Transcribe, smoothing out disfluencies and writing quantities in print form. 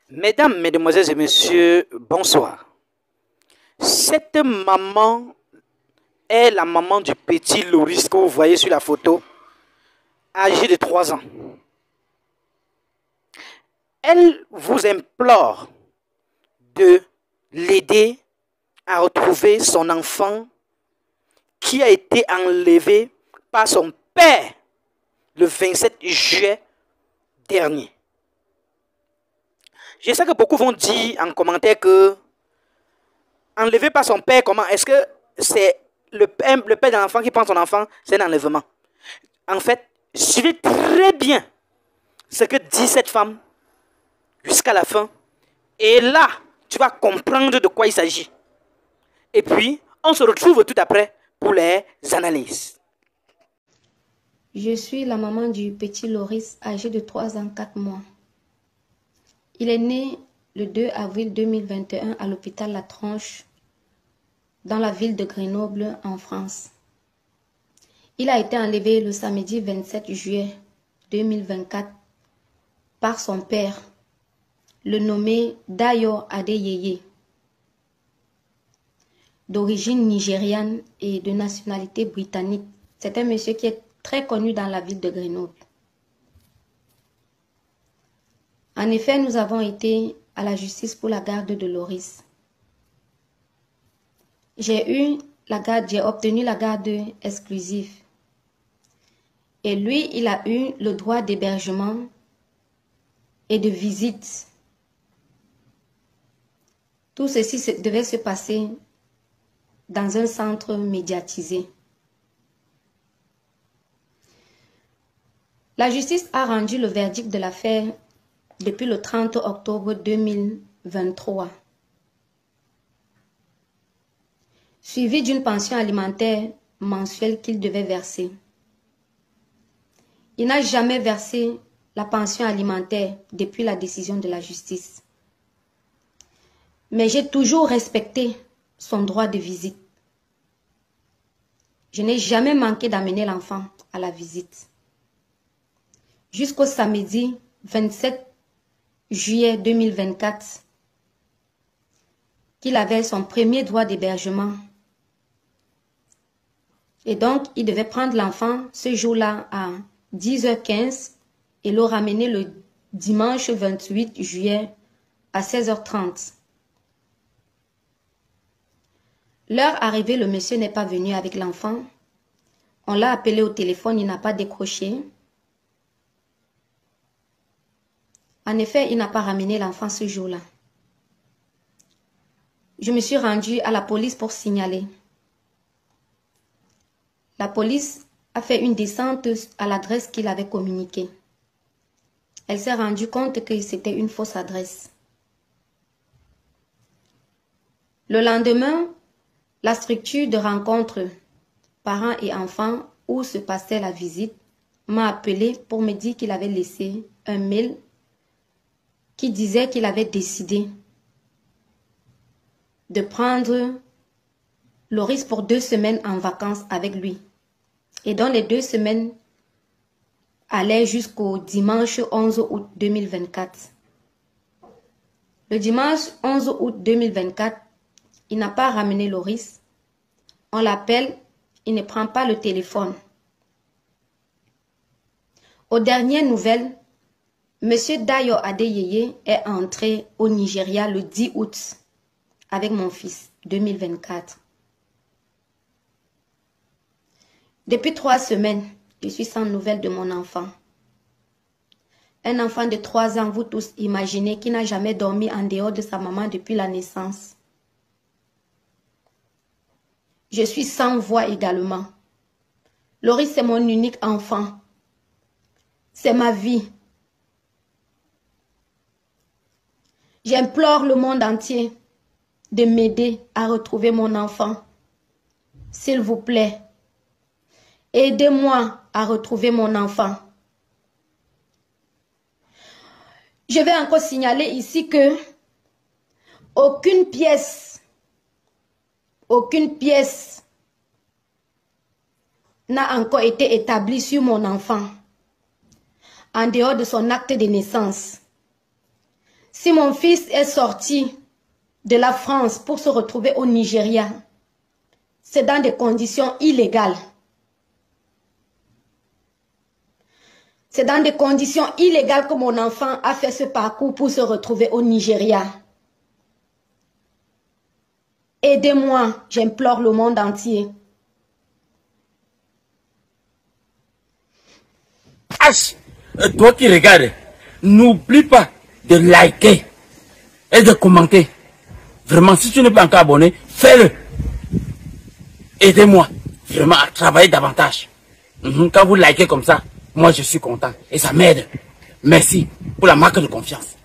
Mesdames, Mesdemoiselles et Messieurs, bonsoir. Cette maman est la maman du petit Loris que vous voyez sur la photo, âgé de 3 ans. Elle vous implore de l'aider à retrouver son enfant qui a été enlevé par son père le 27 juillet dernier. Je sais que beaucoup vont dire en commentaire que enlevé par son père, comment est-ce que c'est le père de l'enfant qui prend son enfant, c'est un enlèvement. En fait, suivez très bien ce que dit cette femme jusqu'à la fin. Et là, tu vas comprendre de quoi il s'agit. Et puis, on se retrouve tout après pour les analyses. Je suis la maman du petit Loris, âgé de 3 ans, 4 mois. Il est né le 2 avril 2021 à l'hôpital La Tronche, dans la ville de Grenoble, en France. Il a été enlevé le samedi 27 juillet 2024 par son père, le nommé Dayo Adeyeye, d'origine nigériane et de nationalité britannique. C'est un monsieur qui est très connu dans la ville de Grenoble. En effet, nous avons été à la justice pour la garde de Loris. J'ai obtenu la garde exclusive. Et lui, il a eu le droit d'hébergement et de visite. Tout ceci devait se passer dans un centre médiatisé. La justice a rendu le verdict de l'affaire depuis le 30 octobre 2023, suivi d'une pension alimentaire mensuelle qu'il devait verser. Il n'a jamais versé la pension alimentaire depuis la décision de la justice. Mais j'ai toujours respecté son droit de visite. Je n'ai jamais manqué d'amener l'enfant à la visite. Jusqu'au samedi 27 juillet 2024, qu'il avait son premier droit d'hébergement. Et donc, il devait prendre l'enfant ce jour-là à 10h15 et le ramener le dimanche 28 juillet à 16h30. L'heure arrivée, le monsieur n'est pas venu avec l'enfant. On l'a appelé au téléphone, il n'a pas décroché. En effet, il n'a pas ramené l'enfant ce jour-là. Je me suis rendue à la police pour signaler. La police a fait une descente à l'adresse qu'il avait communiquée. Elle s'est rendue compte que c'était une fausse adresse. Le lendemain, la structure de rencontre parents et enfants où se passait la visite m'a appelé pour me dire qu'il avait laissé un mail qui disait qu'il avait décidé de prendre Loris pour 2 semaines en vacances avec lui. Et dans les 2 semaines allaient jusqu'au dimanche 11 août 2024. Le dimanche 11 août 2024, il n'a pas ramené Loris. On l'appelle, il ne prend pas le téléphone. Aux dernières nouvelles, M. Dayo Adeyeye est entré au Nigeria le 10 août avec mon fils, 2024. Depuis 3 semaines, je suis sans nouvelles de mon enfant. Un enfant de 3 ans, vous tous imaginez, qui n'a jamais dormi en dehors de sa maman depuis la naissance. Je suis sans voix également. Loris, c'est mon unique enfant. C'est ma vie. J'implore le monde entier de m'aider à retrouver mon enfant. S'il vous plaît, aidez-moi à retrouver mon enfant. Je vais encore signaler ici que aucune pièce n'a encore été établie sur mon enfant en dehors de son acte de naissance. Si mon fils est sorti de la France pour se retrouver au Nigeria, c'est dans des conditions illégales. C'est dans des conditions illégales que mon enfant a fait ce parcours pour se retrouver au Nigeria. Aidez-moi, j'implore le monde entier. H, toi qui regardes, n'oublie pas de liker et de commenter. Vraiment, si tu n'es pas encore abonné, fais-le. Aidez-moi vraiment à travailler davantage. Quand vous likez comme ça, moi je suis content et ça m'aide. Merci pour la marque de confiance.